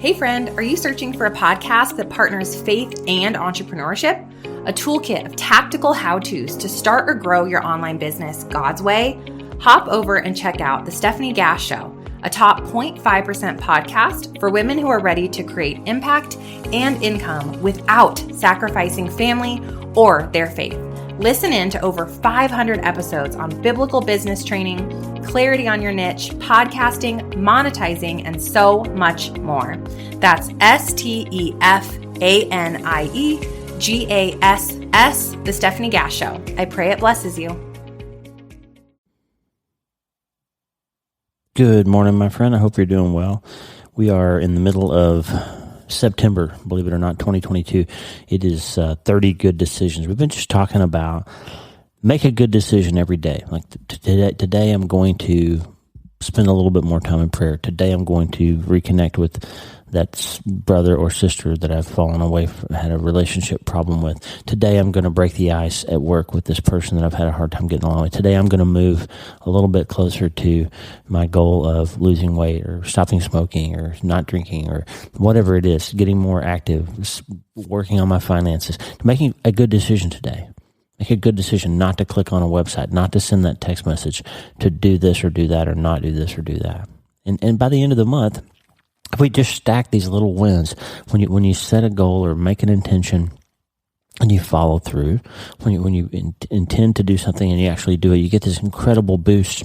Hey friend, are you searching for a podcast that partners faith and entrepreneurship? A toolkit of tactical how-tos to start or grow your online business God's way? Hop over and check out The Stephanie Gass Show, a top 0.5% podcast for women who are ready to create impact and income without sacrificing family or their faith. Listen in to over 500 episodes on biblical business training, clarity on your niche, podcasting, monetizing, and so much more. That's STEFANIEGASS, The Stephanie Gass Show. I pray it blesses you. Good morning, my friend. I hope you're doing well. We are in the middle of September, believe it or not, 2022. It is 30 good decisions. We've been just talking about make a good decision every day. Like today I'm going to spend a little bit more time in prayer. Today I'm going to reconnect with that brother or sister that I've fallen away from, had a relationship problem with. Today I'm going to break the ice at work with this person that I've had a hard time getting along with. Today I'm going to move a little bit closer to my goal of losing weight or stopping smoking or not drinking or whatever it is, getting more active, working on my finances, making a good decision today. Make a good decision not to click on a website, not to send that text message, to do this or do that or not do this or do that. And by the end of the month, if we just stack these little wins, when you set a goal or make an intention and you follow through, when you intend to do something and you actually do it, you get this incredible boost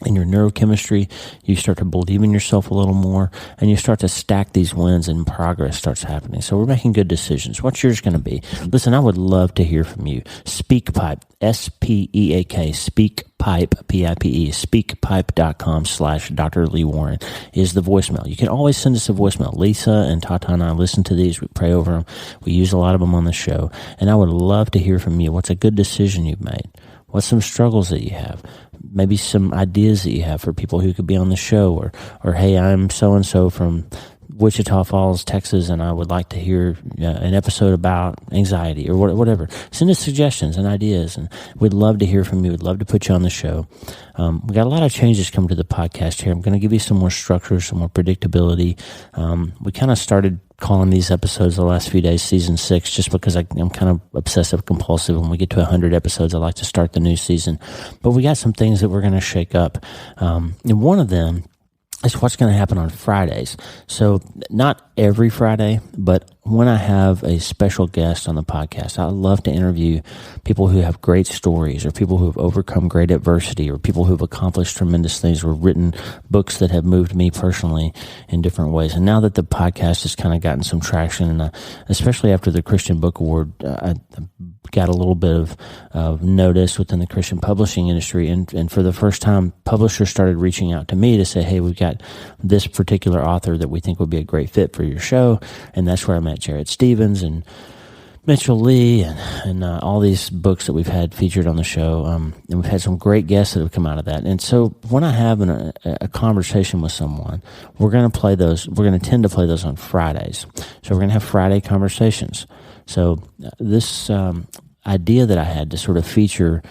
in your neurochemistry. You start to believe in yourself a little more, and you start to stack these wins and progress starts happening. So we're making good decisions. What's yours going to be? Listen, I would love to hear from you. SpeakPipe, SPEAK, SpeakPipe, PIPE, speakpipe.com/Dr. Lee Warren is the voicemail. You can always send us a voicemail. Lisa and Tata and I listen to these. We pray over them. We use a lot of them on the show, and I would love to hear from you. What's a good decision you've made? What's some struggles that you have? Maybe some ideas that you have for people who could be on the show, or hey, I'm so-and-so from Wichita Falls, Texas, and I would like to hear an episode about anxiety or whatever. Send us suggestions and ideas, and we'd love to hear from you. We'd love to put you on the show. We got a lot of changes coming to the podcast here. I'm going to give you some more structure, some more predictability. We kind of started calling these episodes the last few days season 6 just because I'm kind of obsessive compulsive. When we get to 100 episodes, I like to start the new season. But we got some things that we're going to shake up. And one of them is what's going to happen on Fridays. So not every Friday, but when I have a special guest on the podcast, I love to interview people who have great stories, or people who have overcome great adversity, or people who have accomplished tremendous things, or written books that have moved me personally in different ways. And now that the podcast has kind of gotten some traction, and especially after the Christian Book Award, I got a little bit of notice within the Christian publishing industry. And for the first time, publishers started reaching out to me to say, hey, we've got this particular author that we think would be a great fit for your show. And that's where I met Jared Stevens and Mitchell Lee and all these books that we've had featured on the show. And we've had some great guests that have come out of that. And so when I have a conversation with someone, we're going to play those. We're going to tend to play those on Fridays. So we're going to have Friday conversations. So this idea that I had to sort of feature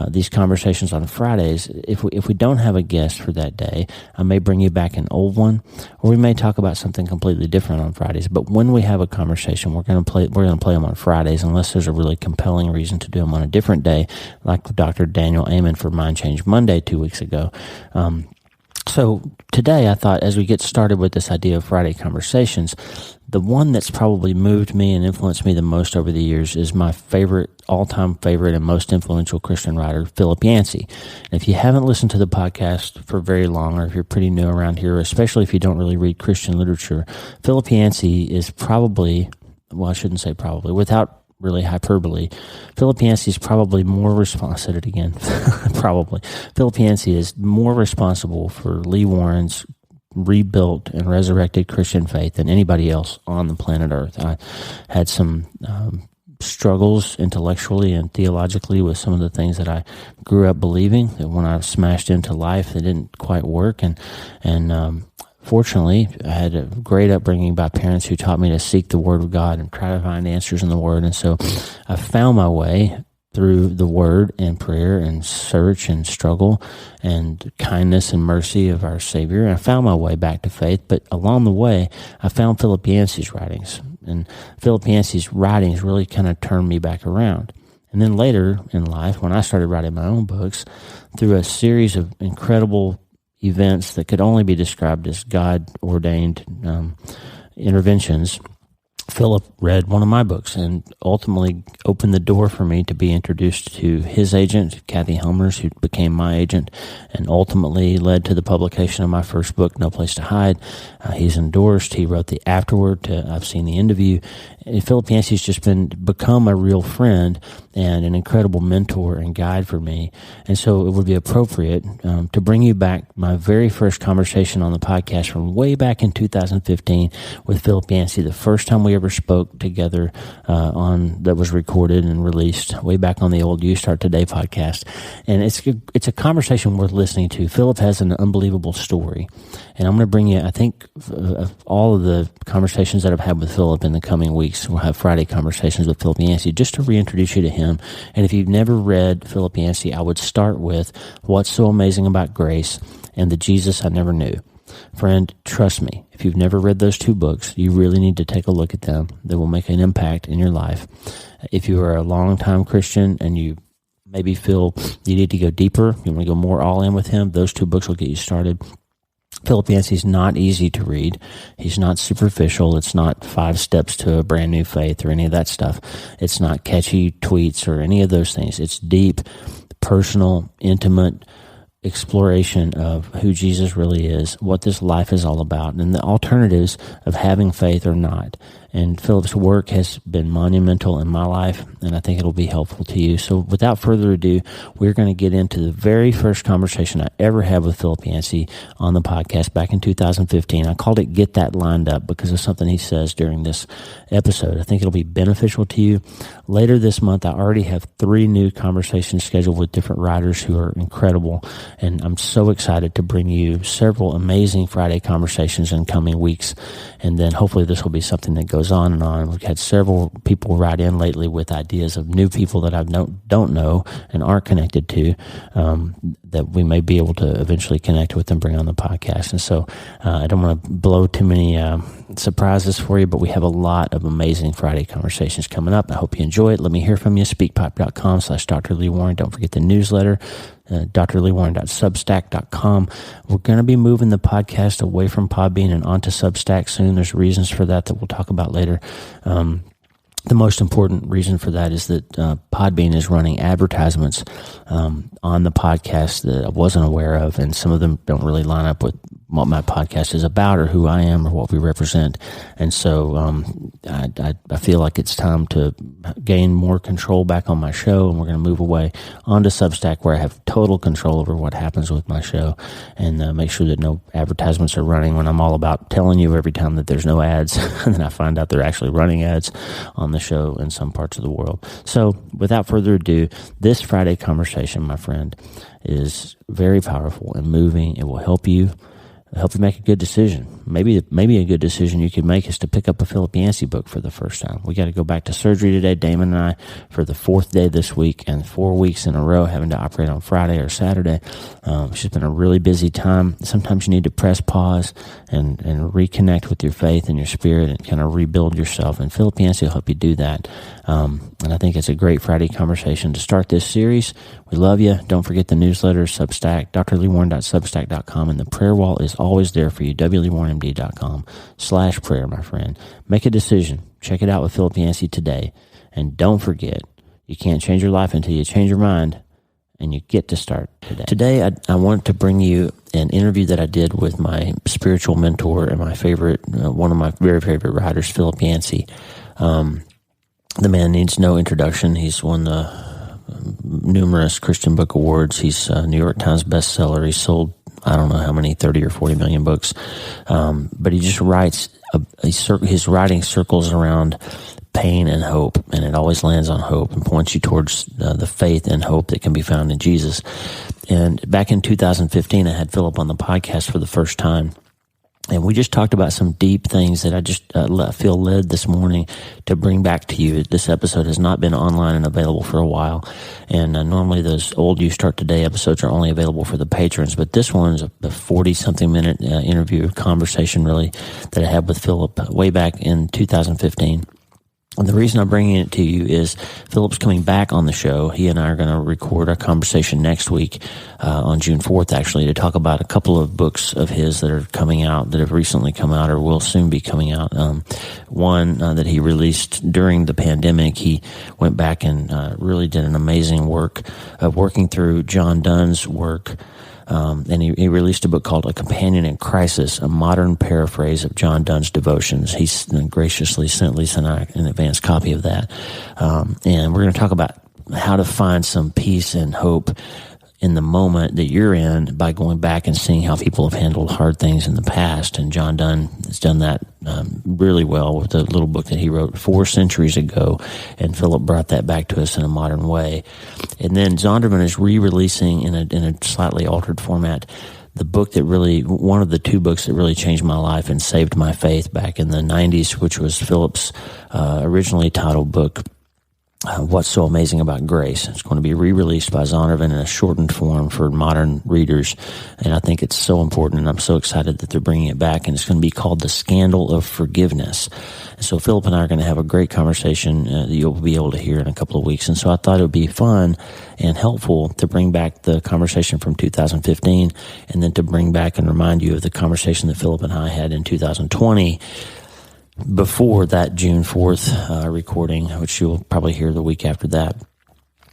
these conversations on Fridays, if we don't have a guest for that day, I may bring you back an old one, or we may talk about something completely different on Fridays. But when we have a conversation, we're going to play them on Fridays, unless there's a really compelling reason to do them on a different day, like Dr. Daniel Amen for Mind Change Monday 2 weeks ago. So today I thought, as we get started with this idea of Friday conversations, the one that's probably moved me and influenced me the most over the years is my all-time favorite and most influential Christian writer, Philip Yancey. And if you haven't listened to the podcast for very long, or if you're pretty new around here, especially if you don't really read Christian literature, Philip Yancey is probably, well, I shouldn't say probably, without really hyperbole, Philip Yancey is probably more responsible. I said it again. Probably. Philip Yancey is more responsible for Lee Warren's rebuilt and resurrected Christian faith than anybody else on the planet Earth. I had some struggles intellectually and theologically with some of the things that I grew up believing, that when I smashed into life, they didn't quite work. And fortunately, I had a great upbringing by parents who taught me to seek the Word of God and try to find answers in the Word. And so I found my way through the word and prayer and search and struggle and kindness and mercy of our Savior. I found my way back to faith, but along the way, I found Philip Yancey's writings. And Philip Yancey's writings really kind of turned me back around. And then later in life, when I started writing my own books, through a series of incredible events that could only be described as God-ordained interventions, Philip read one of my books and ultimately opened the door for me to be introduced to his agent, Kathy Helmers, who became my agent and ultimately led to the publication of my first book, No Place to Hide. He's endorsed. He wrote the afterword to I've Seen the End of You. And Philip Yancey's just become a real friend and an incredible mentor and guide for me. And so it would be appropriate to bring you back my very first conversation on the podcast from way back in 2015 with Philip Yancey, the first time we ever spoke together that was recorded and released way back on the old You Start Today podcast. And it's a conversation worth listening to. Philip has an unbelievable story. And I'm going to bring you, I think, all of the conversations that I've had with Philip in the coming weeks. We'll have Friday conversations with Philip Yancey just to reintroduce you to him. And if you've never read Philip Yancey, I would start with What's So Amazing About Grace and The Jesus I Never Knew. Friend, trust me, if you've never read those two books, you really need to take a look at them. They will make an impact in your life. If you are a long-time Christian and you maybe feel you need to go deeper, you want to go more all in with him, those two books will get you started. Philip Yancey's not easy to read. He's not superficial. It's not 5 steps to a brand new faith or any of that stuff. It's not catchy tweets or any of those things. It's deep, personal, intimate exploration of who Jesus really is, what this life is all about, and the alternatives of having faith or not. And Philip's work has been monumental in my life, and I think it'll be helpful to you. So without further ado, we're going to get into the very first conversation I ever had with Philip Yancey on the podcast back in 2015. I called it Get That Lined Up because of something he says during this episode. I think it'll be beneficial to you. Later this month, I already have 3 new conversations scheduled with different writers who are incredible, and I'm so excited to bring you several amazing Friday conversations in coming weeks, and then hopefully this will be something that goes on and on. We've had several people write in lately with ideas of new people that I don't know and aren't connected to that we may be able to eventually connect with and bring on the podcast. And so I don't want to blow too many surprises for you, but we have a lot of amazing Friday conversations coming up. I hope you enjoy it. Let me hear from you. Speakpipe.com/Dr. Lee Warren. Don't forget the newsletter. drleewarren.substack.com. We're going to be moving the podcast away from Podbean and onto Substack soon. There's reasons for that we'll talk about later. The most important reason for that is that Podbean is running advertisements on the podcast that I wasn't aware of, and some of them don't really line up with what my podcast is about or who I am or what we represent. And so I feel like it's time to gain more control back on my show, and we're going to move away onto Substack where I have total control over what happens with my show and make sure that no advertisements are running when I'm all about telling you every time that there's no ads and then I find out they're actually running ads on the show in some parts of the world. So without further ado, this Friday conversation, my friend, is very powerful and moving. It will help you make a good decision. Maybe a good decision you could make is to pick up a Philip Yancey book for the first time. We got to go back to surgery today, Damon and I, for the 4th day this week and 4 weeks in a row having to operate on Friday or Saturday. It's just been a really busy time. Sometimes you need to press pause and reconnect with your faith and your spirit and kind of rebuild yourself. And Philip Yancey will help you do that. And I think it's a great Friday conversation to start this series. We love you. Don't forget the newsletter, Substack, drleewarren.substack.com, and the prayer wall is always there for you, wleewarrenmd.com/prayer, my friend. Make a decision. Check it out with Philip Yancey today. And don't forget, you can't change your life until you change your mind, and you get to start today. Today, I want to bring you an interview that I did with my spiritual mentor and my favorite, one of my very favorite writers, Philip Yancey. The man needs no introduction. He's won the numerous Christian book awards. He's a New York Times bestseller. He's sold, I don't know how many, 30 or 40 million books. But he just writes, his writing circles around pain and hope, and it always lands on hope and points you towards the faith and hope that can be found in Jesus. And back in 2015, I had Philip on the podcast for the first time. And we just talked about some deep things that I just feel led this morning to bring back to you. This episode has not been online and available for a while. And normally those old You Start Today episodes are only available for the patrons. But this one's a 40-something minute interview, conversation really, that I had with Philip way back in 2015. And the reason I'm bringing it to you is Philip's coming back on the show. He and I are going to record our conversation next week, on June 4th, actually, to talk about a couple of books of his that are coming out, that have recently come out or will soon be coming out. One that he released during the pandemic, he went back and really did an amazing work of working through John Donne's work. And he released a book called A Companion in Crisis, a modern paraphrase of John Donne's devotions. He graciously sent Lisa and I an advanced copy of that. And we're going to talk about how to find some peace and hope in the moment that you're in by going back and seeing how people have handled hard things in the past. And John Donne has done that really well with a little book that he wrote 4 centuries ago, and Philip brought that back to us in a modern way. And then Zondervan is re-releasing in a slightly altered format the book that really, one of the 2 books that really changed my life and saved my faith back in the 90s, which was Philip's originally titled book, What's So Amazing About Grace. It's going to be re-released by Zondervan in a shortened form for modern readers, and I think it's so important, and I'm so excited that they're bringing it back, and it's going to be called The Scandal of Forgiveness. And so Philip and I are going to have a great conversation that you'll be able to hear in a couple of weeks, and so I thought it would be fun and helpful to bring back the conversation from 2015, and then to bring back and remind you of the conversation that Philip and I had in 2020, before that June 4th recording, which you'll probably hear the week after that.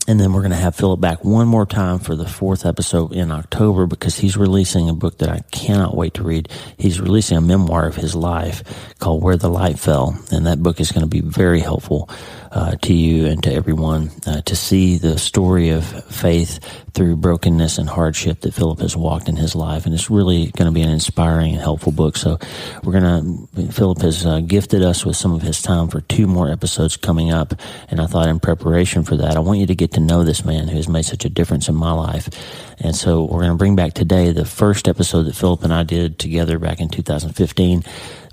And then we're going to have Philip back one more time for the 4th episode in October, because he's releasing a book that I cannot wait to read. He's releasing a memoir of his life called Where the Light Fell, and that book is going to be very helpful to you and to everyone to see the story of faith through brokenness and hardship that Philip has walked in his life. And it's really going to be an inspiring and helpful book. So Philip has gifted us with some of his time for 2 more episodes coming up. And I thought in preparation for that, I want you to get to know this man who has made such a difference in my life. And so we're going to bring back today the first episode that Philip and I did together back in 2015.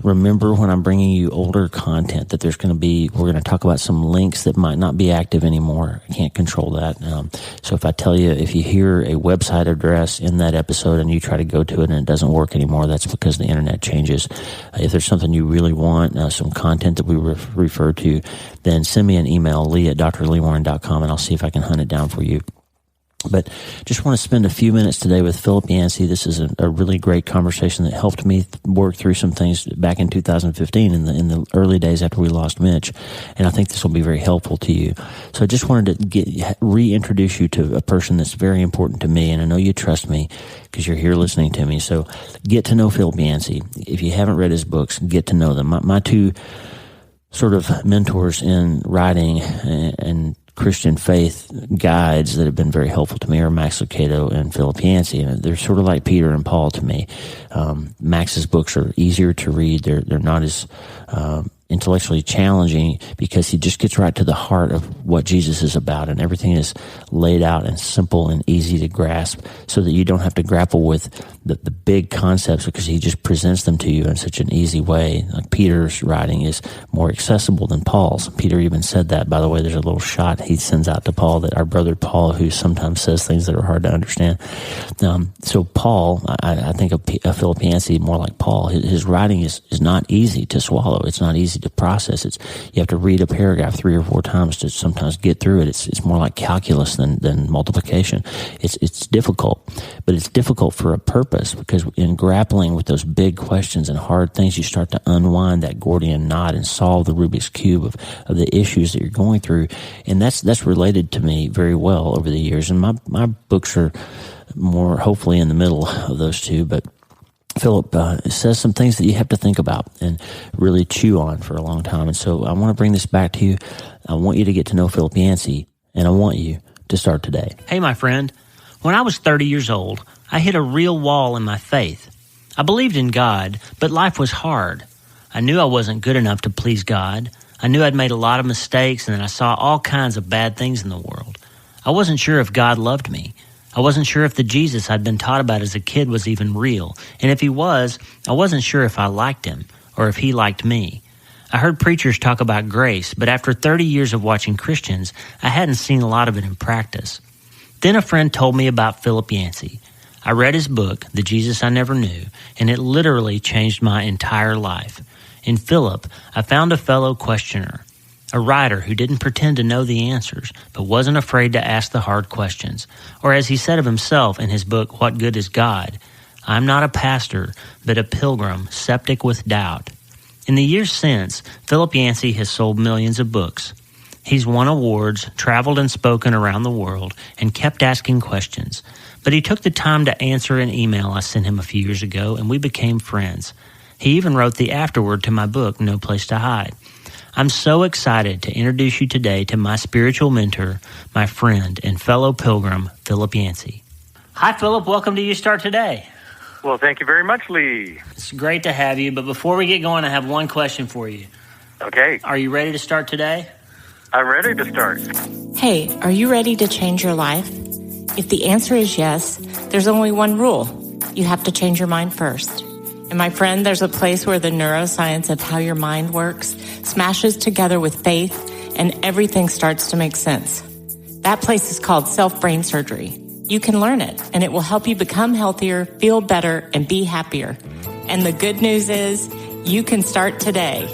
Remember, when I'm bringing you older content, that we're going to talk about some links that might not be active anymore. I can't control that. So if I tell you, if you hear a website address in that episode and you try to go to it and it doesn't work anymore, that's because the internet changes. If there's something you really want, some content that we refer to, then send me an email, lee@drleewarren.com, and I'll see if I can hunt it down for you. But just want to spend a few minutes today with Philip Yancey. This is a really great conversation that helped me work through some things back in 2015 in the early days after we lost Mitch. And I think this will be very helpful to you. So I just wanted to reintroduce you to a person that's very important to me. And I know you trust me because you're here listening to me. So get to know Philip Yancey. If you haven't read his books, get to know them. My 2 sort of mentors in writing and Christian faith guides that have been very helpful to me are Max Lucado and Philip Yancey, and they're sort of like Peter and Paul to me. Max's books are easier to read; they're not as intellectually challenging, because he just gets right to the heart of what Jesus is about, and everything is laid out and simple and easy to grasp, so that you don't have to grapple with the big concepts, because he just presents them to you in such an easy way. Like Peter's writing is more accessible than Paul's. Peter even said that, by the way. There's a little shot he sends out to Paul, that our brother Paul, who sometimes says things that are hard to understand. So Paul, I think of Philip Yancey more like Paul. His writing is not easy to swallow. It's not easy to process. You have to read a paragraph 3 or 4 times to sometimes get through it. It's more like calculus than multiplication. It's difficult, but it's difficult for a purpose, because in grappling with those big questions and hard things, you start to unwind that Gordian knot and solve the Rubik's Cube of the issues that you're going through. And that's related to me very well over the years. And my books are more hopefully in the middle of those 2, but Philip says some things that you have to think about and really chew on for a long time. And so I want to bring this back to you. I want you to get to know Philip Yancey, and I want you to start today. Hey, my friend. When I was 30 years old, I hit a real wall in my faith. I believed in God, but life was hard. I knew I wasn't good enough to please God. I knew I'd made a lot of mistakes, and then I saw all kinds of bad things in the world. I wasn't sure if God loved me. I wasn't sure if the Jesus I'd been taught about as a kid was even real, and if he was, I wasn't sure if I liked him or if he liked me. I heard preachers talk about grace, but after 30 years of watching Christians, I hadn't seen a lot of it in practice. Then a friend told me about Philip Yancey. I read his book, The Jesus I Never Knew, and it literally changed my entire life. In Philip, I found a fellow questioner, a writer who didn't pretend to know the answers, but wasn't afraid to ask the hard questions. Or as he said of himself in his book, What Good is God? I'm not a pastor, but a pilgrim, septic with doubt. In the years since, Philip Yancey has sold millions of books. He's won awards, traveled and spoken around the world, and kept asking questions. But he took the time to answer an email I sent him a few years ago, and we became friends. He even wrote the afterword to my book, No Place to Hide. I'm so excited to introduce you today to my spiritual mentor, my friend and fellow pilgrim, Philip Yancey. Hi, Philip. Welcome to You Start Today. Well, thank you very much, Lee. It's great to have you, but before we get going, I have one question for you. Okay. Are you ready to start today? I'm ready to start. Hey, are you ready to change your life? If the answer is yes, there's only one rule. You have to change your mind first. And my friend, there's a place where the neuroscience of how your mind works smashes together with faith and everything starts to make sense. That place is called self-brain surgery. You can learn it, and it will help you become healthier, feel better, and be happier. And the good news is, you can start today.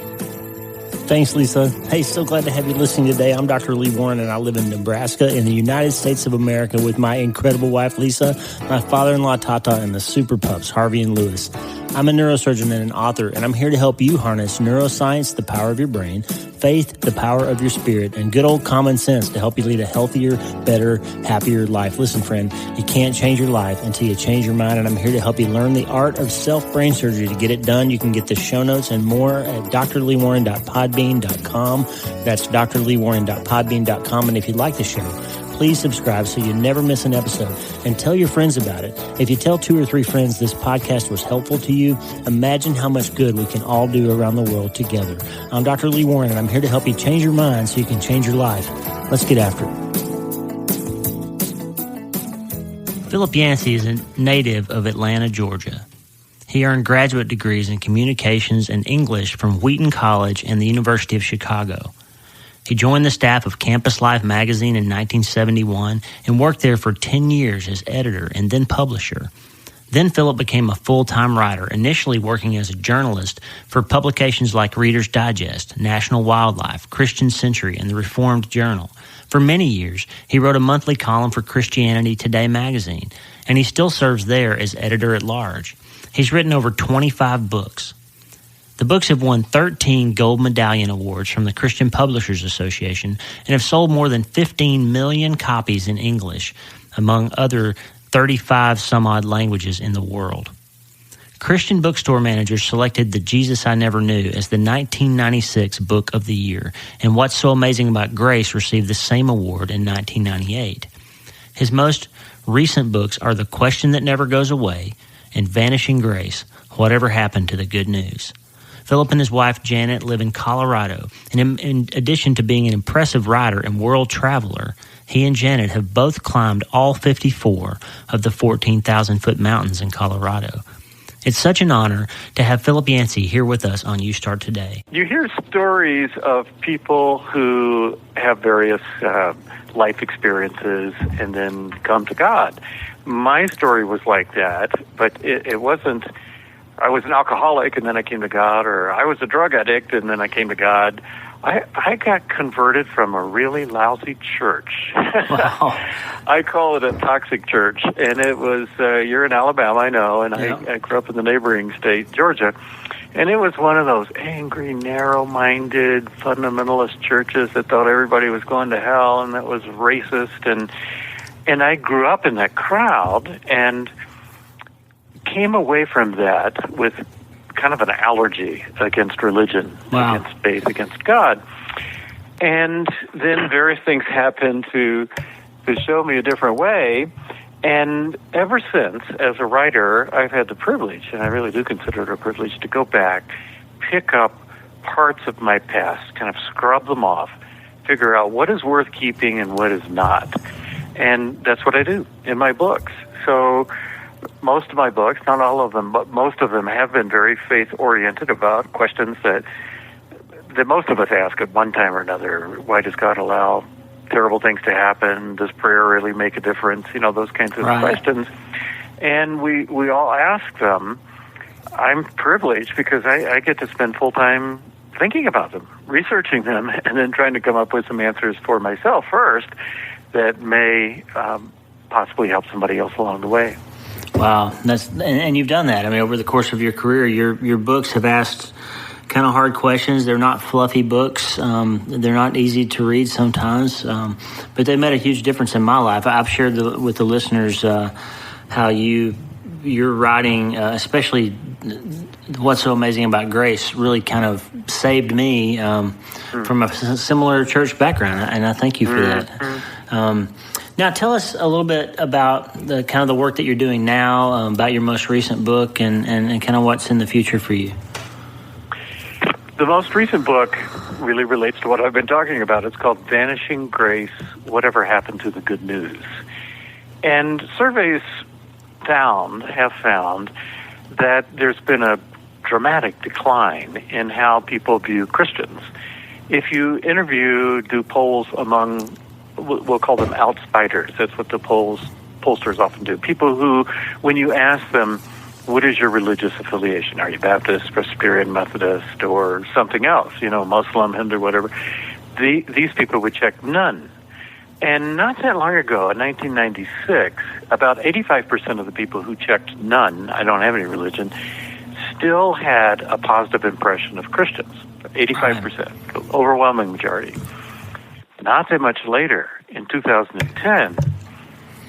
Thanks, Lisa. Hey, so glad to have you listening today. I'm Dr. Lee Warren, and I live in Nebraska in the United States of America with my incredible wife, Lisa, my father-in-law, Tata, and the super pups, Harvey and Lewis. I'm a neurosurgeon and an author, and I'm here to help you harness neuroscience, the power of your brain, faith, the power of your spirit, and good old common sense to help you lead a healthier, better, happier life. Listen, friend, you can't change your life until you change your mind, and I'm here to help you learn the art of self-brain surgery. To get it done, you can get the show notes and more at drleewarren.podbean.com. That's drleewarren.podbean.com, and if you like the show, please subscribe so you never miss an episode, and tell your friends about it. If you tell 2 or 3 friends this podcast was helpful to you, imagine how much good we can all do around the world together. I'm Dr. Lee Warren, and I'm here to help you change your mind so you can change your life. Let's get after it. Philip Yancey is a native of Atlanta, Georgia. He earned graduate degrees in communications and English from Wheaton College and the University of Chicago. He joined the staff of Campus Life magazine in 1971 and worked there for 10 years as editor and then publisher. Then Philip became a full-time writer, initially working as a journalist for publications like Reader's Digest, National Wildlife, Christian Century, and the Reformed Journal. For many years, he wrote a monthly column for Christianity Today magazine, and he still serves there as editor-at-large. He's written over 25 books. The books have won 13 Gold Medallion Awards from the Christian Publishers Association and have sold more than 15 million copies in English, among other 35-some-odd languages in the world. Christian bookstore managers selected The Jesus I Never Knew as the 1996 Book of the Year, and What's So Amazing About Grace received the same award in 1998. His most recent books are The Question That Never Goes Away and Vanishing Grace, Whatever Happened to the Good News. Philip and his wife, Janet, live in Colorado, and in addition to being an impressive writer and world traveler, he and Janet have both climbed all 54 of the 14,000-foot mountains in Colorado. It's such an honor to have Philip Yancey here with us on You Start Today. You hear stories of people who have various life experiences and then come to God. My story was like that, but it wasn't... I was an alcoholic, and then I came to God, or I was a drug addict, and then I came to God. I got converted from a really lousy church. Wow. I call it a toxic church, and it was, you're in Alabama, I know, and yeah. I grew up in the neighboring state, Georgia, and it was one of those angry, narrow-minded, fundamentalist churches that thought everybody was going to hell, and that was racist, and I grew up in that crowd, and came away from that with kind of an allergy against religion, wow. against faith, against God. And then various things happened to show me a different way. And ever since, as a writer, I've had the privilege, and I really do consider it a privilege, to go back, pick up parts of my past, kind of scrub them off, figure out what is worth keeping and what is not. And that's what I do in my books. So most of my books, not all of them, but most of them have been very faith-oriented about questions that most of us ask at one time or another. Why does God allow terrible things to happen? Does prayer really make a difference? Those kinds of questions. And we all ask them. I'm privileged because I get to spend full time thinking about them, researching them, and then trying to come up with some answers for myself first that may possibly help somebody else along the way. Wow, and you've done that. I mean, over the course of your career, your books have asked kind of hard questions. They're not fluffy books. They're not easy to read sometimes, but they made a huge difference in my life. I've shared with the listeners how your writing, especially What's So Amazing About Grace, really kind of saved me from a similar church background, and I thank you for that. Now, tell us a little bit about the kind of the work that you're doing now, about your most recent book, and kind of what's in the future for you. The most recent book really relates to what I've been talking about. It's called Vanishing Grace, Whatever Happened to the Good News. And surveys have found that there's been a dramatic decline in how people view Christians. If you do polls among, we'll call them outsiders, that's what the pollsters often do. People who, when you ask them, what is your religious affiliation? Are you Baptist, Presbyterian, Methodist, or something else, Muslim, Hindu, whatever? These people would check none. And not that long ago, in 1996, about 85% of the people who checked none, I don't have any religion, still had a positive impression of Christians. 85%, the overwhelming majority. Not that much later, in 2010,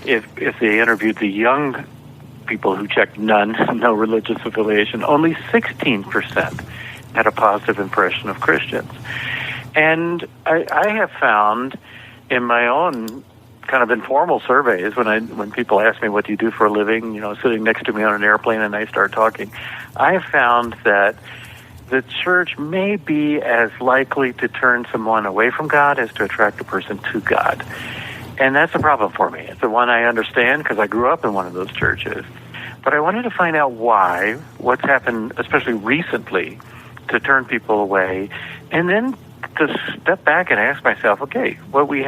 if they interviewed the young people who checked none, no religious affiliation, only 16% had a positive impression of Christians. And I have found in my own kind of informal surveys, when people ask me, what do you do for a living, sitting next to me on an airplane and I start talking, I have found that the church may be as likely to turn someone away from God as to attract a person to God. And that's a problem for me. It's the one I understand because I grew up in one of those churches. But I wanted to find out what's happened, especially recently, to turn people away, and then to step back and ask myself, okay, what we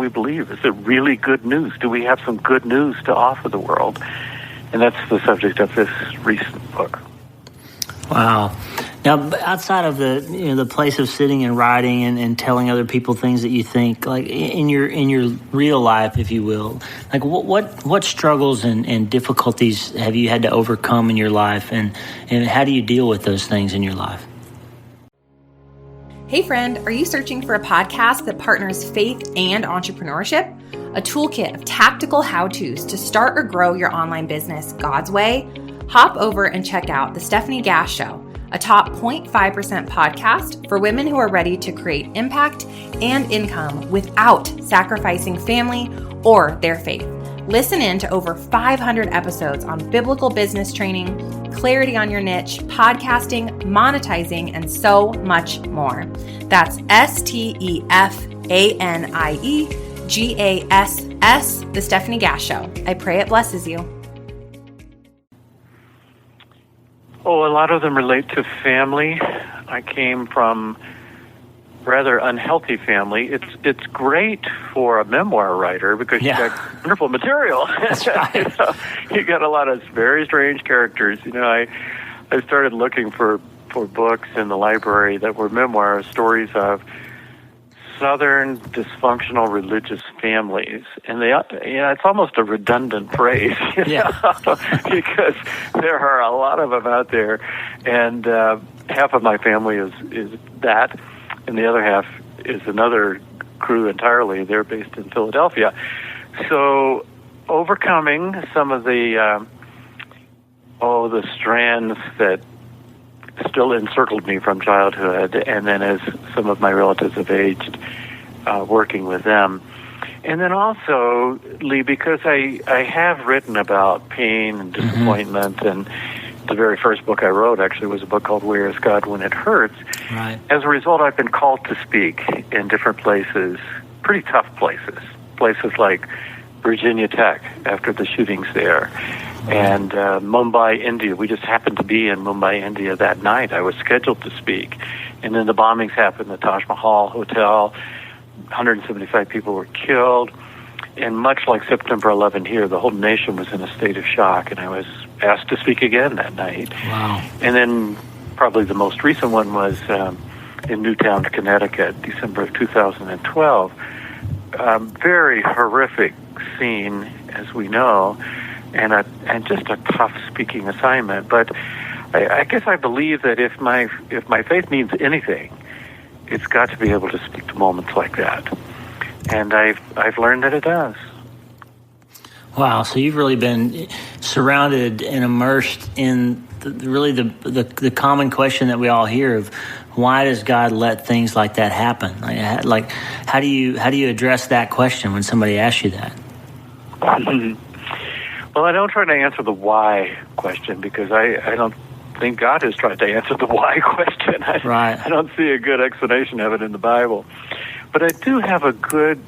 believe, is it really good news? Do we have some good news to offer the world? And that's the subject of this recent book. Wow. Now, outside of the place of sitting and writing and telling other people things that you think, like in your real life, if you will, like what struggles and difficulties have you had to overcome in your life, and how do you deal with those things in your life? Hey friend, are you searching for a podcast that partners faith and entrepreneurship? A toolkit of tactical how-tos to start or grow your online business God's way? Hop over and check out The Stephanie Gass Show, a top 0.5% podcast for women who are ready to create impact and income without sacrificing family or their faith. Listen in to over 500 episodes on biblical business training, clarity on your niche, podcasting, monetizing, and so much more. That's STEFANIEGASS, The Stephanie Gass Show. I pray it blesses you. Oh, a lot of them relate to family. I came from rather unhealthy family. It's great for a memoir writer because you got wonderful material. That's right. You got a lot of very strange characters. I started looking for books in the library that were memoirs, stories of Southern dysfunctional religious families, and it's almost a redundant phrase, because there are a lot of them out there, and half of my family is that, and the other half is another crew entirely. They're based in Philadelphia. So overcoming some of the strands that still encircled me from childhood, and then as some of my relatives have aged, working with them. And then also, Lee, because I have written about pain and disappointment, and the very first book I wrote actually was a book called Where is God When It Hurts? Right. As a result, I've been called to speak in different places, pretty tough places like Virginia Tech after the shootings there. And Mumbai, India. We just happened to be in Mumbai, India that night. I was scheduled to speak. And then the bombings happened, the Taj Mahal Hotel. 175 people were killed. And much like September 11 here, the whole nation was in a state of shock. And I was asked to speak again that night. Wow. And then probably the most recent one was in Newtown, Connecticut, December of 2012. Very horrific scene, as we know, and just a tough speaking assignment. But I guess I believe that if my faith means anything, it's got to be able to speak to moments like that, and I've learned that it does. Wow! So you've really been surrounded and immersed in the common question that we all hear of why does God let things like that happen? Like how do you address that question when somebody asks you that? Well, I don't try to answer the why question because I don't think God has tried to answer the why question. Right. I don't see a good explanation of it in the Bible. But I do have a good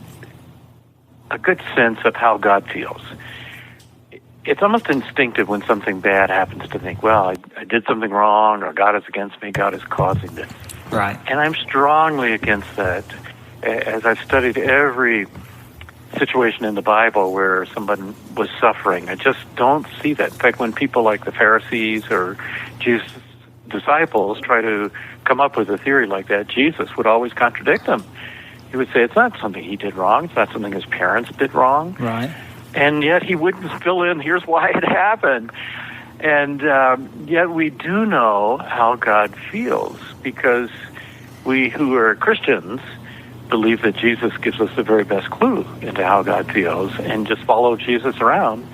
sense of how God feels. It's almost instinctive when something bad happens to think, well, I did something wrong, or God is against me, God is causing this. Right. And I'm strongly against that. As I've studied every situation in the Bible where someone was suffering, I just don't see that. In fact, when people like the Pharisees or Jesus' disciples try to come up with a theory like that, Jesus would always contradict them. He would say it's not something he did wrong, it's not something his parents did wrong. Right. And yet he wouldn't fill in, here's why it happened. And yet we do know how God feels, because we who are Christians believe that Jesus gives us the very best clue into how God feels, and just follow Jesus around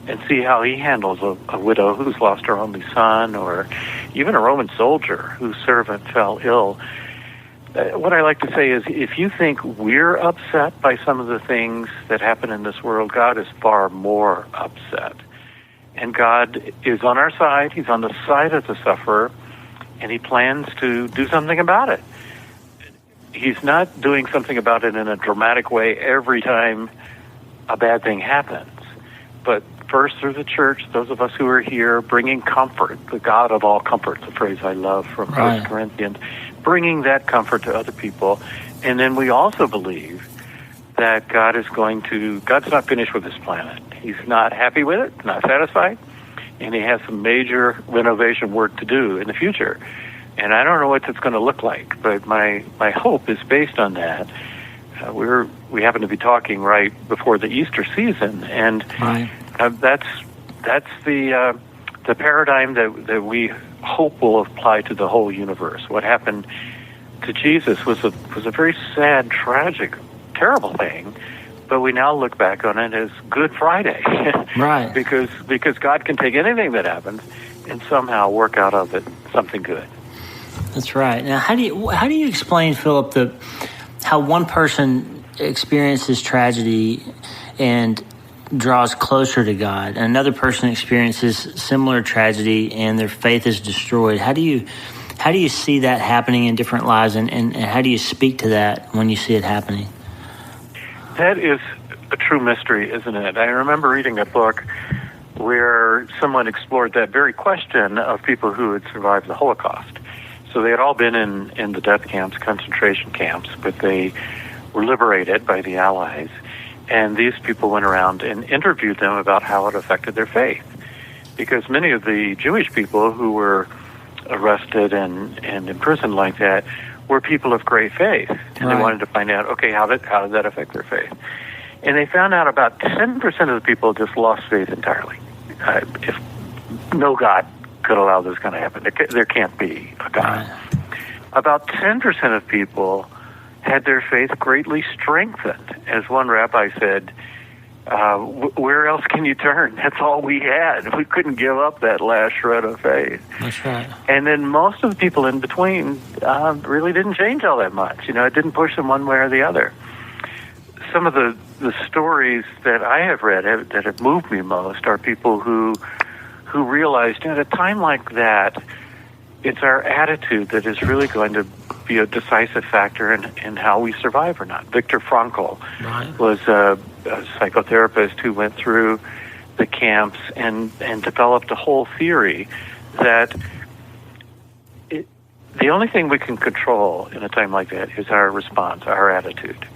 and see how he handles a widow who's lost her only son, or even a Roman soldier whose servant fell ill. What I like to say is, if you think we're upset by some of the things that happen in this world, God is far more upset. And God is on our side. He's on the side of the sufferer, and he plans to do something about it. He's not doing something about it in a dramatic way every time a bad thing happens, but first through the church, those of us who are here, bringing comfort, the God of all comfort, the phrase I love from 1 Corinthians, bringing that comfort to other people. And then we also believe that God's not finished with this planet. He's not happy with it, not satisfied, and he has some major renovation work to do in the future. And I don't know what it's going to look like, but my hope is based on that. We happen to be talking right before the Easter season, and that's the paradigm that we hope will apply to the whole universe. What happened to Jesus was a very sad, tragic, terrible thing, but we now look back on it as Good Friday, right? because God can take anything that happens and somehow work out of it something good. That's right. Now, how do you explain, Philip, how one person experiences tragedy and draws closer to God, and another person experiences similar tragedy and their faith is destroyed? How do you see that happening in different lives, and how do you speak to that when you see it happening? That is a true mystery, isn't it? I remember reading a book where someone explored that very question of people who had survived the Holocaust. So they had all been in the death camps, concentration camps, but they were liberated by the Allies. And these people went around and interviewed them about how it affected their faith. Because many of the Jewish people who were arrested and imprisoned like that were people of great faith. And they wanted to find out, okay, how did that affect their faith? And they found out about 10% of the people just lost faith entirely. If no God could allow this kind of happen, there can't be a God. About 10% of people had their faith greatly strengthened. As one rabbi said, where else can you turn? That's all we had. We couldn't give up that last shred of faith. That's right. And then most of the people in between really didn't change all that much. It didn't push them one way or the other. Some of the stories that I have read that have moved me most are people who realized at a time like that, it's our attitude that is really going to be a decisive factor in how we survive or not. Viktor Frankl was a psychotherapist who went through the camps and developed a whole theory that the only thing we can control in a time like that is our response, our attitude.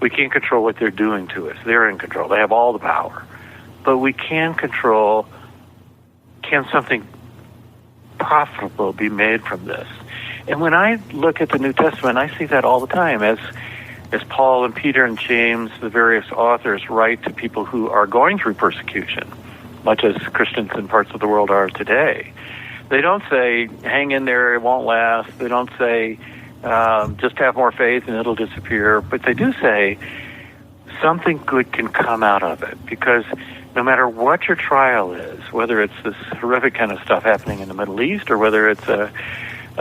We can't control what they're doing to us. They're in control. They have all the power. But we can control, can something profitable be made from this? And when I look at the New Testament, I see that all the time as Paul and Peter and James, the various authors, write to people who are going through persecution, much as Christians in parts of the world are today. They don't say, hang in there, it won't last. They don't say, just have more faith and it'll disappear. But they do say, something good can come out of it. Because no matter what your trial is, whether it's this horrific kind of stuff happening in the Middle East or whether it's a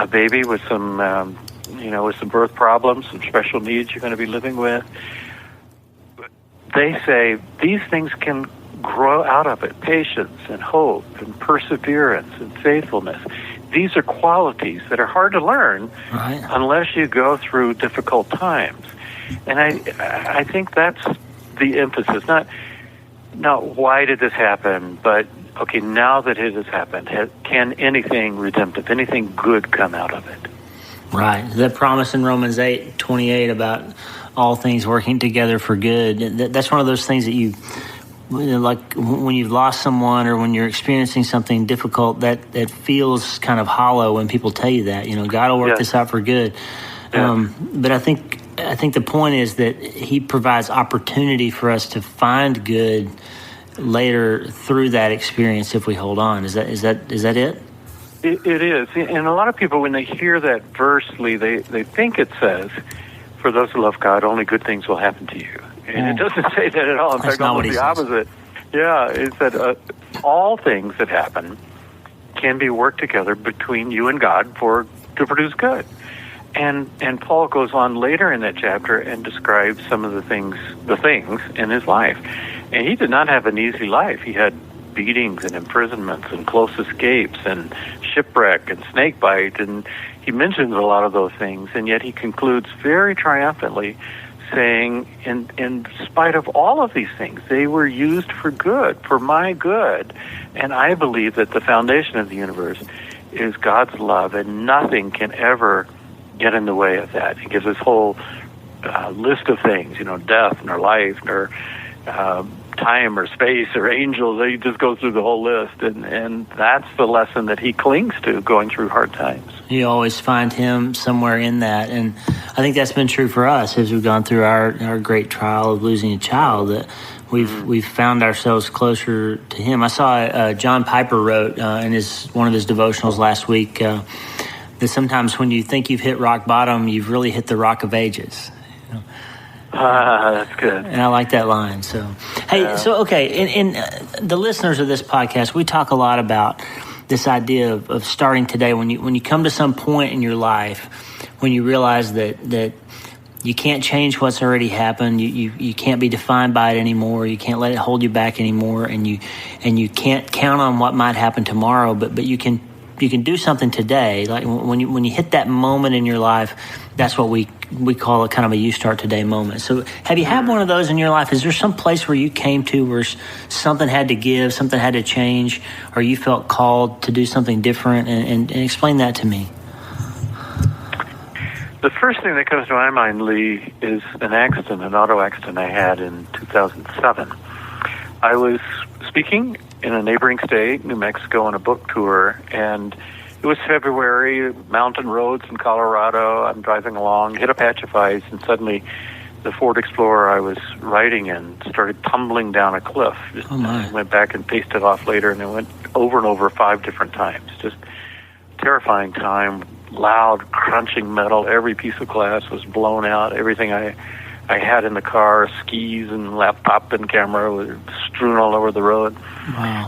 baby with some, with some birth problems, some special needs you're going to be living with, they say these things can grow out of it. Patience and hope and perseverance and faithfulness. These are qualities that are hard to learn unless you go through difficult times. And I think that's the emphasis. Not why did this happen, but okay, now that it has happened, can anything redemptive, anything good come out of it? Right. That promise in Romans 8:28 about all things working together for good, that's one of those things that you, like when you've lost someone or when you're experiencing something difficult, that feels kind of hollow when people tell you that. God will work this out for good. But I think the point is that He provides opportunity for us to find good later through that experience if we hold on. Is that it? It is. And a lot of people, when they hear that verse, Lee, they think it says, for those who love God, only good things will happen to you. And it doesn't say that at all. In fact, almost the opposite. Yeah, it said all things that happen can be worked together between you and God to produce good. And Paul goes on later in that chapter and describes some of the things in his life. And he did not have an easy life. He had beatings and imprisonments and close escapes and shipwreck and snake bite, and he mentions a lot of those things, and yet he concludes very triumphantly saying, in spite of all of these things, they were used for good, for my good. And I believe that the foundation of the universe is God's love, and nothing can ever get in the way of that. He gives this whole list of things, death, nor life, nor time or space or angels. He just goes through the whole list, and that's the lesson that he clings to going through hard times. You always find him somewhere in that, and I think that's been true for us as we've gone through our great trial of losing a child, that we've found ourselves closer to him. I saw John Piper wrote in one of his devotionals last week that sometimes when you think you've hit rock bottom, you've really hit the rock of ages. That's good. And I like that line. So, hey, in the listeners of this podcast, we talk a lot about this idea of starting today. When you come to some point in your life when you realize that you can't change what's already happened, you can't be defined by it anymore, you can't let it hold you back anymore, and you can't count on what might happen tomorrow, but you can do something today. Like when you hit that moment in your life, that's what we call a kind of a you start today moment. So have you had one of those in your life? Is there some place where you came to where something had to give, something had to change, or you felt called to do something different? And explain that to me. The first thing that comes to my mind, Lee, is an auto accident I had in 2007. I was speaking in a neighboring state, New Mexico, on a book tour, and it was February, mountain roads in Colorado. I'm driving along, hit a patch of ice, and suddenly the Ford Explorer I was riding in started tumbling down a cliff. I went back and paced it off later, and it went over and over 5 different times. Just terrifying time, loud, crunching metal. Every piece of glass was blown out. Everything I had in the car, skis and laptop and camera, was strewn all over the road,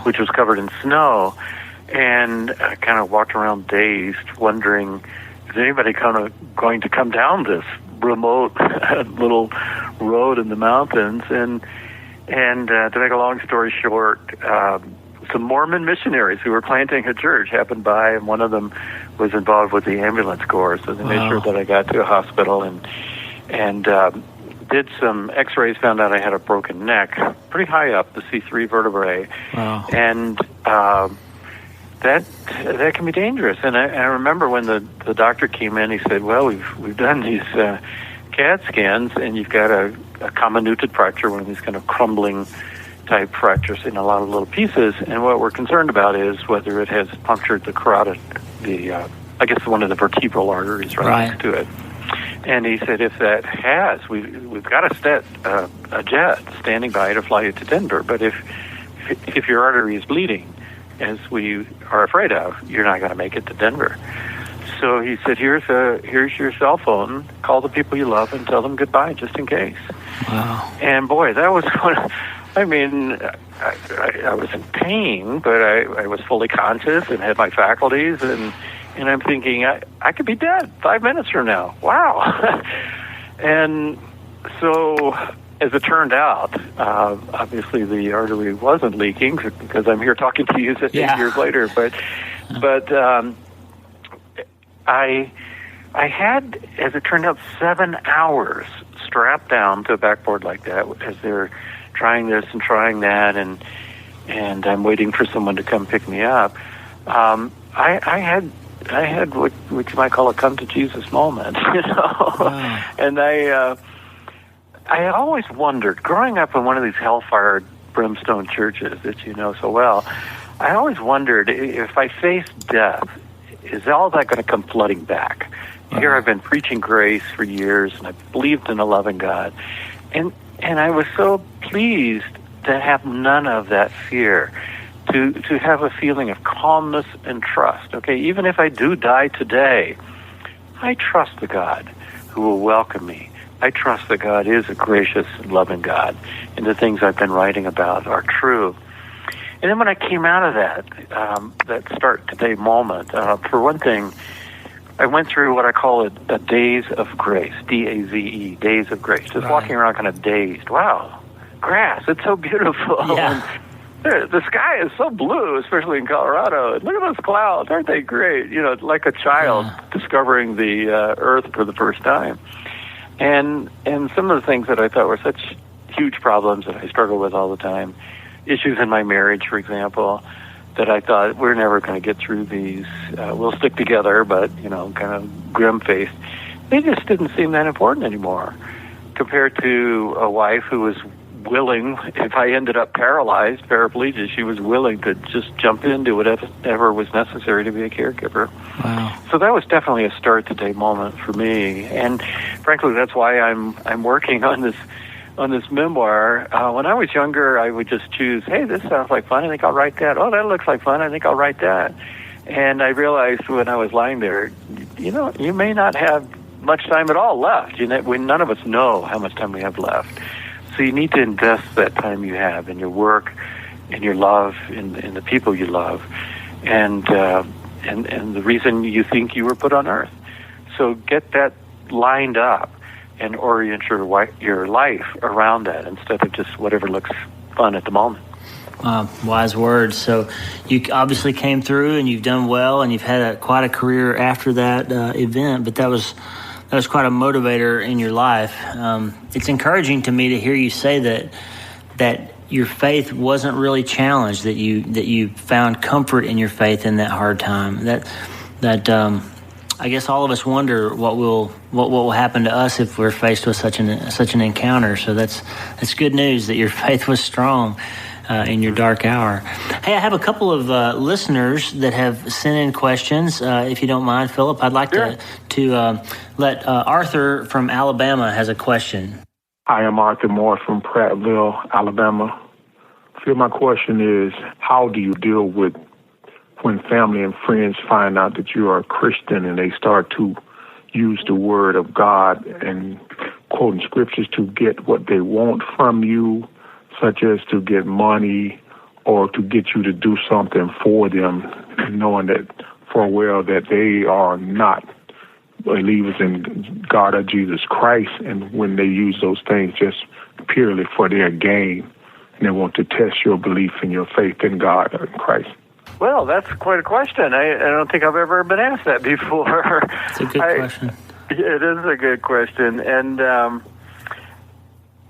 which was covered in snow. And I kind of walked around dazed, wondering, is anybody going to come down this remote little road in the mountains? And to make a long story short, some Mormon missionaries who were planting a church happened by, and one of them was involved with the ambulance corps, so they made sure that I got to a hospital and did some x-rays, found out I had a broken neck, pretty high up, the C3 vertebrae. Wow. And that can be dangerous. And I remember when the doctor came in, he said, well, we've done these CAT scans, and you've got a comminuted fracture, one of these kind of crumbling type fractures in a lot of little pieces. And what we're concerned about is whether it has punctured the carotid, I guess one of the vertebral arteries right next to it. And he said, if that has, we've got a jet standing by to fly you to Denver. But if your artery is bleeding, as we are afraid of, you're not going to make it to Denver. So he said, here's your cell phone. Call the people you love and tell them goodbye, just in case. Wow. And boy, that was I mean, I was in pain, but I was fully conscious and had my faculties, and I'm thinking, I could be dead 5 minutes from now. Wow. And so, as it turned out, obviously the artery wasn't leaking because I'm here talking to you 8 years later. But I had, as it turned out, 7 hours strapped down to a backboard like that as they're trying this and trying that, and I'm waiting for someone to come pick me up. I had what you might call a come to Jesus moment, you know. Wow. And I always wondered, growing up in one of these hellfire brimstone churches that you know so well, I always wondered if I faced death, is all that going to come flooding back? Wow. Here I've been preaching grace for years, and I believed in a loving God, and I was so pleased to have none of that fear. To have a feeling of calmness and trust. Okay, even if I do die today, I trust the God who will welcome me. I trust that God is a gracious and loving God, and the things I've been writing about are true. And then when I came out of that start today moment, for one thing, I went through what I call a days of grace, D-A-Z-E, days of grace. Just walking around kind of dazed. Wow, grass, it's so beautiful. Yeah. The sky is so blue, especially in Colorado. Look at those clouds. Aren't they great? You know, like a child discovering the earth for the first time. And some of the things that I thought were such huge problems that I struggle with all the time, issues in my marriage, for example, that I thought we're never going to get through these. We'll stick together, but, you know, kind of grim-faced. They just didn't seem that important anymore compared to a wife who was willing, if I ended up paralyzed, paraplegic, she was willing to just jump into whatever was necessary to be a caregiver. Wow. So that was definitely a start today moment for me. And frankly, that's why I'm working on this memoir. When I was younger, I would just choose, hey, this sounds like fun, I think I'll write that. Oh, that looks like fun, I think I'll write that. And I realized when I was lying there, you know, you may not have much time at all left. You know, none of us know how much time we have left. So you need to invest that time you have in your work, in your love, in the people you love, and the reason you think you were put on earth. So get that lined up and orient your life around that instead of just whatever looks fun at the moment. Wise words. So you obviously came through and you've done well, and you've had quite a career after that event, but that was quite a motivator in your life. It's encouraging to me to hear you say that your faith wasn't really challenged, that you found comfort in your faith in that hard time. That I guess all of us wonder what will happen to us if we're faced with such an encounter. So that's good news that your faith was strong in your dark hour. Hey, I have a couple of listeners that have sent in questions. If you don't mind, Philip, I'd like to let Arthur from Alabama has a question. I am Arthur Moore from Prattville, Alabama. Phil, my question is, how do you deal with when family and friends find out that you are a Christian and they start to use the word of God and quoting scriptures to get what they want from you, such as to get money or to get you to do something for them, knowing that for well that they are not believers in God or Jesus Christ, and when they use those things just purely for their gain, and they want to test your belief in your faith in God or in Christ. Well, that's quite a question. I don't think I've ever been asked that before. It's a good question. It is a good question. And